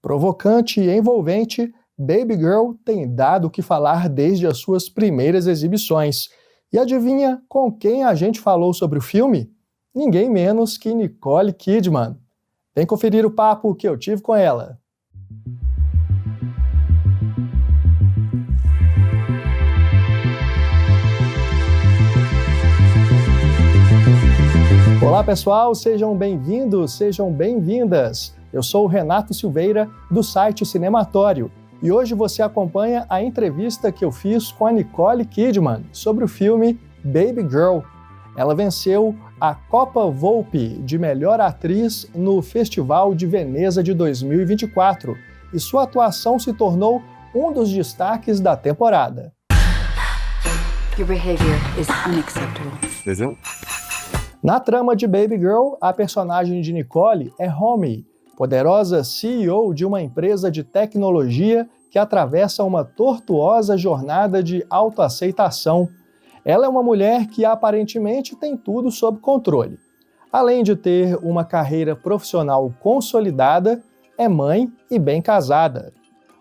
Provocante e envolvente, Baby Girl tem dado o que falar desde as suas primeiras exibições. E adivinha com quem a gente falou sobre o filme? Ninguém menos que Nicole Kidman. Vem conferir o papo que eu tive com ela. Olá pessoal, sejam bem-vindos, sejam bem-vindas. Eu sou o Renato Silveira, do site Cinematório, e hoje você acompanha a entrevista que eu fiz com a Nicole Kidman sobre o filme Baby Girl. Ela venceu a Copa Volpi de melhor atriz no Festival de Veneza de 2024, e sua atuação se tornou um dos destaques da temporada. Your behavior is unacceptable. Is it? Na trama de Baby Girl, a personagem de Nicole é Romy, poderosa CEO de uma empresa de tecnologia que atravessa uma tortuosa jornada de autoaceitação. Ela é uma mulher que aparentemente tem tudo sob controle. Além de ter uma carreira profissional consolidada, é mãe e bem casada.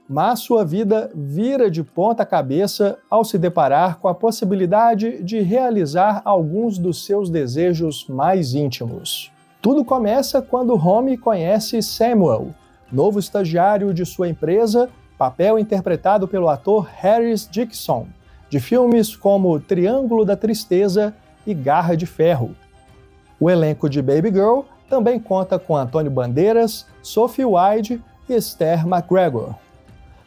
Mas sua vida vira de ponta cabeça ao se deparar com a possibilidade de realizar alguns dos seus desejos mais íntimos. Tudo começa quando Romy conhece Samuel, novo estagiário de sua empresa, papel interpretado pelo ator Harris Dixon, de filmes como Triângulo da Tristeza e Garra de Ferro. O elenco de Baby Girl também conta com Antônio Bandeiras, Sophie Wilde e Esther McGregor.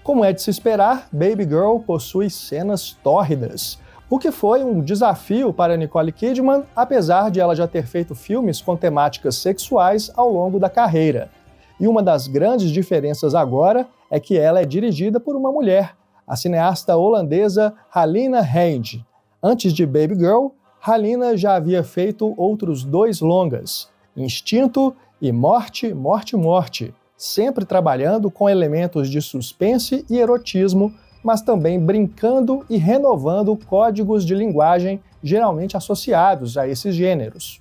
Como é de se esperar, Baby Girl possui cenas tórridas, o que foi um desafio para Nicole Kidman, apesar de ela já ter feito filmes com temáticas sexuais ao longo da carreira. E uma das grandes diferenças agora é que ela é dirigida por uma mulher, a cineasta holandesa Halina Reijn. Antes de Baby Girl, Halina já havia feito outros 2 longas, Instinto e Morte, Morte, Morte, sempre trabalhando com elementos de suspense e erotismo, mas também brincando e renovando códigos de linguagem geralmente associados a esses gêneros.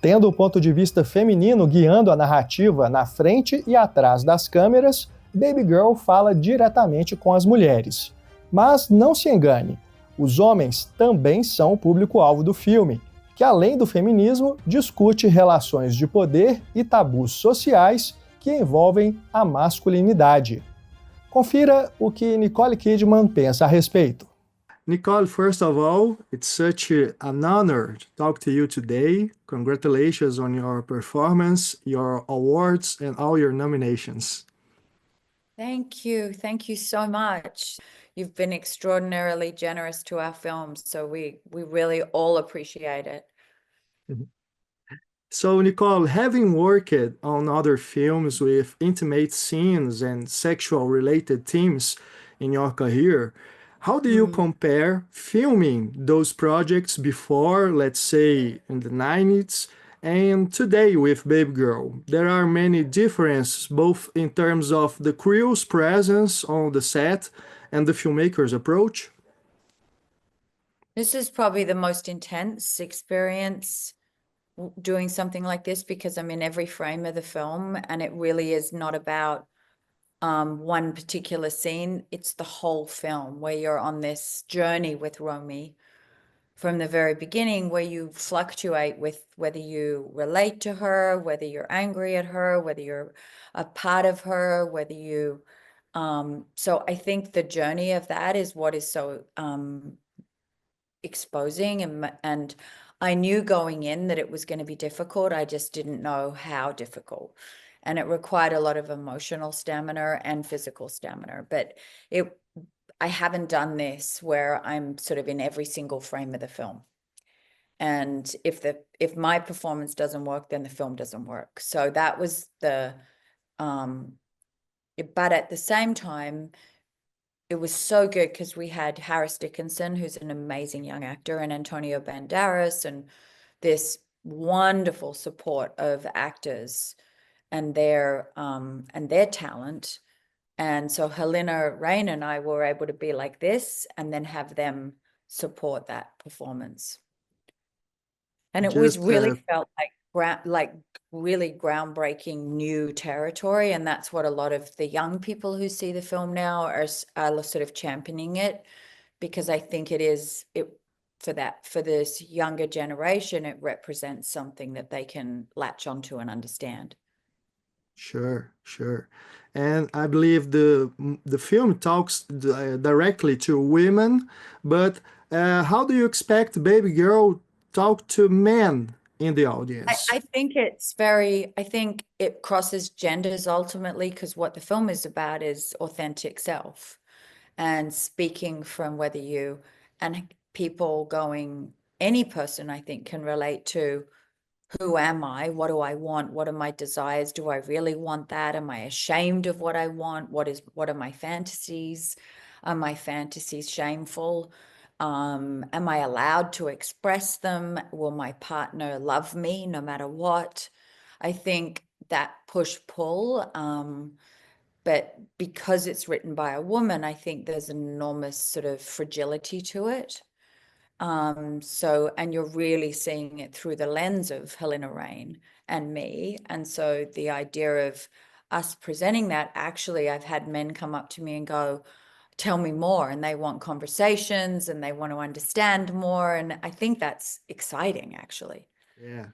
Tendo o ponto de vista feminino guiando a narrativa na frente e atrás das câmeras, Baby Girl fala diretamente com as mulheres. Mas não se engane, os homens também são o público-alvo do filme, que além do feminismo, discute relações de poder e tabus sociais que envolvem a masculinidade. Confira o que Nicole Kidman pensa a respeito. Nicole, first of all, it's such an honor to talk to you today. Congratulations on your performance, your awards, and all your nominations. Thank you. Thank you so much. You've been extraordinarily generous to our films, so we really all appreciate it. So, Nicole, having worked on other films with intimate scenes and sexual-related themes in your career, how do you compare filming those projects before, let's say, in the 90s, and today with Baby Girl? There are many differences, both in terms of the crew's presence on the set and the filmmaker's approach. This is probably the most intense experience doing something like this because I'm in every frame of the film, and it really is not about one particular scene. It's the whole film where you're on this journey with Romy from the very beginning, where you fluctuate with whether you relate to her, whether you're angry at her, whether you're a part of her, whether you so I think the journey of that is what is so exposing, and I knew going in that it was going to be difficult. I just didn't know how difficult, and it required a lot of emotional stamina and physical stamina. But I haven't done this where I'm sort of in every single frame of the film, and if my performance doesn't work, then the film doesn't work. So that was the but at the same time, it was so good because we had Harris Dickinson, who's an amazing young actor, and Antonio Banderas, and this wonderful support of actors and their talent. And so Halina Reijn and I were able to be like this and then have them support that performance. And it was really felt like like really groundbreaking new territory, and that's what a lot of the young people who see the film now are sort of championing it, because I think for this younger generation, it represents something that they can latch onto and understand. Sure, sure. And I believe the film talks directly to women, but how do you expect Baby Girl talk to men in the audience? I think I think it crosses genders ultimately, because what the film is about is authentic self and speaking from whether you and people going, any person I think can relate to, who am I? What do I want? What are my desires? Do I really want that? Am I ashamed of what I want? What are my fantasies? Are my fantasies shameful? Am I allowed to express them? Will my partner love me no matter what? I think that push-pull, but because it's written by a woman, I think there's an enormous sort of fragility to it. And you're really seeing it through the lens of Helena Rain and me. And so the idea of us presenting that, actually, I've had men come up to me and go, tell me more, and they want conversations and they want to understand more. And I think that's exciting, actually. Yeah.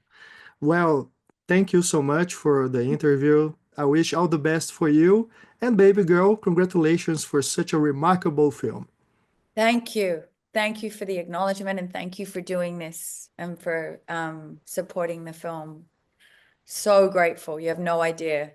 Well, thank you so much for the interview. I wish all the best for you. And Baby Girl, congratulations for such a remarkable film. Thank you. Thank you for the acknowledgement, and thank you for doing this and for supporting the film. So grateful. You have no idea.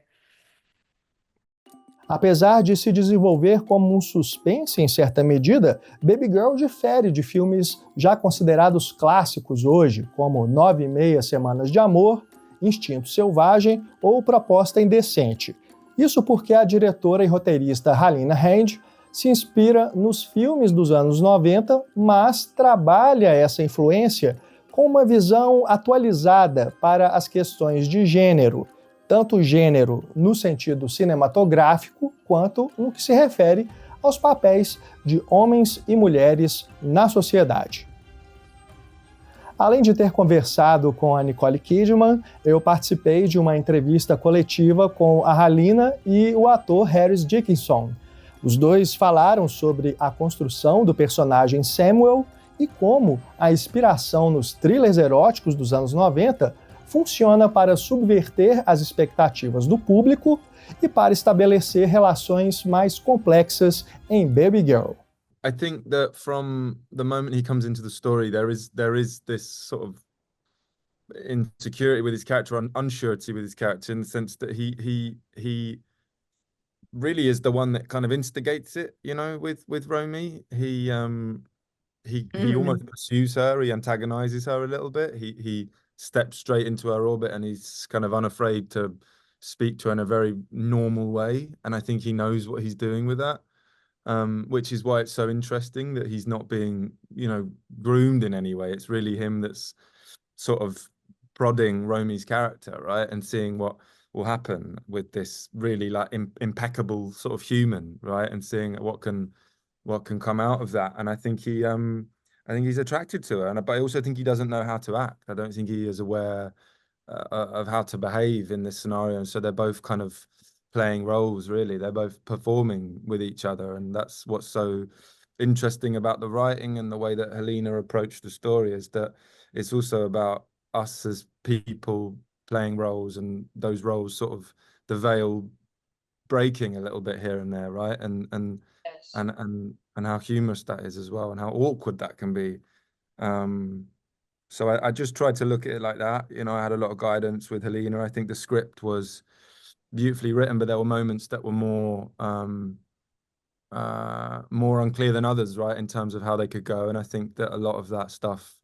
Apesar de se desenvolver como um suspense em certa medida, Baby Girl difere de filmes já considerados clássicos hoje, como 9 e Meia Semanas de Amor, Instinto Selvagem ou Proposta Indecente. Isso porque a diretora e roteirista Halina Hand se inspira nos filmes dos anos 90, mas trabalha essa influência com uma visão atualizada para as questões de gênero, tanto gênero no sentido cinematográfico, quanto no que se refere aos papéis de homens e mulheres na sociedade. Além de ter conversado com a Nicole Kidman, eu participei de uma entrevista coletiva com a Halina e o ator Harris Dickinson. Os dois falaram sobre a construção do personagem Samuel e como a inspiração nos thrillers eróticos dos anos 90 funciona para subverter as expectativas do público e para estabelecer relações mais complexas em Baby Girl. I think that from the moment he comes into the story, there is this sort of insecurity with his character, unsurety with his character, in the sense that he really is the one that kind of instigates it, you know, with Romy. He almost pursues her, he antagonizes her a little bit. He steps straight into her orbit, and he's kind of unafraid to speak to her in a very normal way. And I think he knows what he's doing with that, which is why it's so interesting that he's not being, you know, groomed in any way. It's really him that's sort of prodding Romy's character, right? And seeing what will happen with this really like impeccable sort of human, right? And seeing what can come out of that. And I think he's attracted to her, but I also think he doesn't know how to act. I don't think he is aware of how to behave in this scenario. And so they're both kind of playing roles, really. They're both performing with each other, and that's what's so interesting about the writing and the way that Helena approached the story, is that it's also about us as people playing roles, and those roles sort of the veil breaking a little bit here and there, right? And Yes. and how humorous that is as well, and how awkward that can be. So I just tried to look at it like that. You know, I had a lot of guidance with Helena. I think the script was beautifully written, but there were moments that were more unclear than others, right, in terms of how they could go. And I think that a lot of that stuff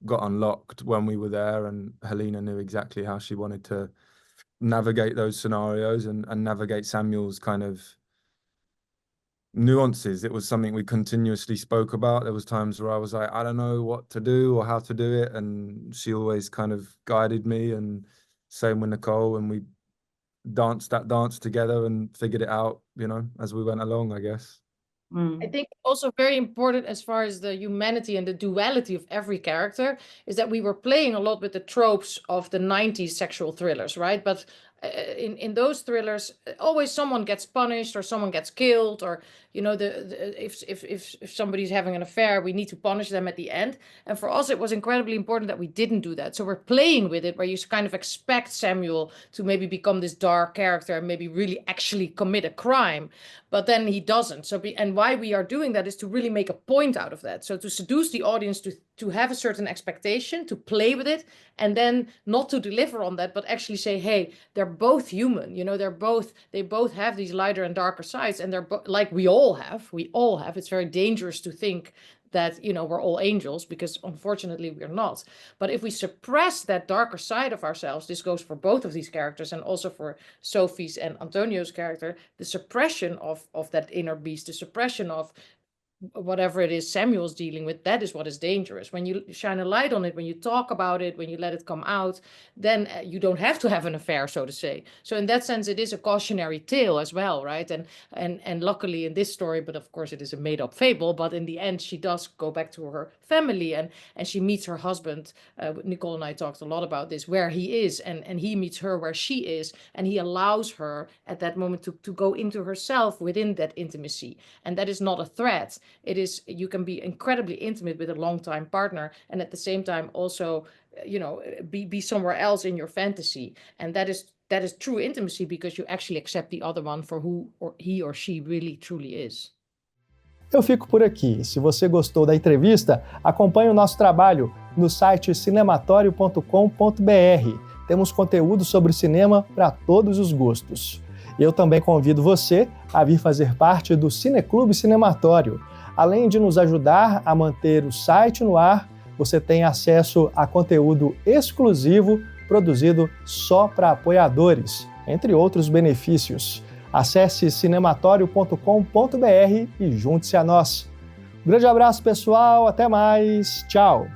got unlocked when we were there, and Helena knew exactly how she wanted to navigate those scenarios and navigate Samuel's kind of nuances. It was something we continuously spoke about. There was times where I was like, I don't know what to do or how to do it, and she always kind of guided me. And same with Nicole, and we danced that dance together and figured it out, you know, as we went along, I guess. I think also very important as far as the humanity and the duality of every character is that we were playing a lot with the tropes of the 90s sexual thrillers, right? But in those thrillers, always someone gets punished or someone gets killed, or if somebody's having an affair, we need to punish them at the end. And for us, it was incredibly important that we didn't do that. So we're playing with it, where you kind of expect Samuel to maybe become this dark character and maybe really actually commit a crime, but then he doesn't. And why we are doing that is to really make a point out of that. So to seduce the audience to have a certain expectation, to play with it, and then not to deliver on that, but actually say, hey, they're both human. They both have these lighter and darker sides, and they're like we all have. It's very dangerous to think that we're all angels, because unfortunately we're not. But if we suppress that darker side of ourselves, this goes for both of these characters and also for Sophie's and Antonio's character, the suppression of that inner beast, the suppression of whatever it is Samuel's dealing with, that is what is dangerous. When you shine a light on it, when you talk about it, when you let it come out, then you don't have to have an affair, so to say. So in that sense, it is a cautionary tale as well, right? And luckily in this story, but of course it is a made-up fable, but in the end she does go back to her family, and she meets her husband. Nicole and I talked a lot about this, where he is, and he meets her where she is, and he allows her at that moment to go into herself within that intimacy. And that is not a threat. It is, you can be incredibly intimate with a longtime partner, and at the same time also, be somewhere else in your fantasy. And that is true intimacy, because you actually accept the other one for who he or she really truly is. Eu fico por aqui. Se você gostou da entrevista, acompanhe o nosso trabalho no site cinematório.com.br. Temos conteúdo sobre cinema para todos os gostos. Eu também convido você a vir fazer parte do Cineclube Cinematório. Além de nos ajudar a manter o site no ar, você tem acesso a conteúdo exclusivo produzido só para apoiadores, entre outros benefícios. Acesse cinematório.com.br e junte-se a nós. Um grande abraço, pessoal. Até mais. Tchau.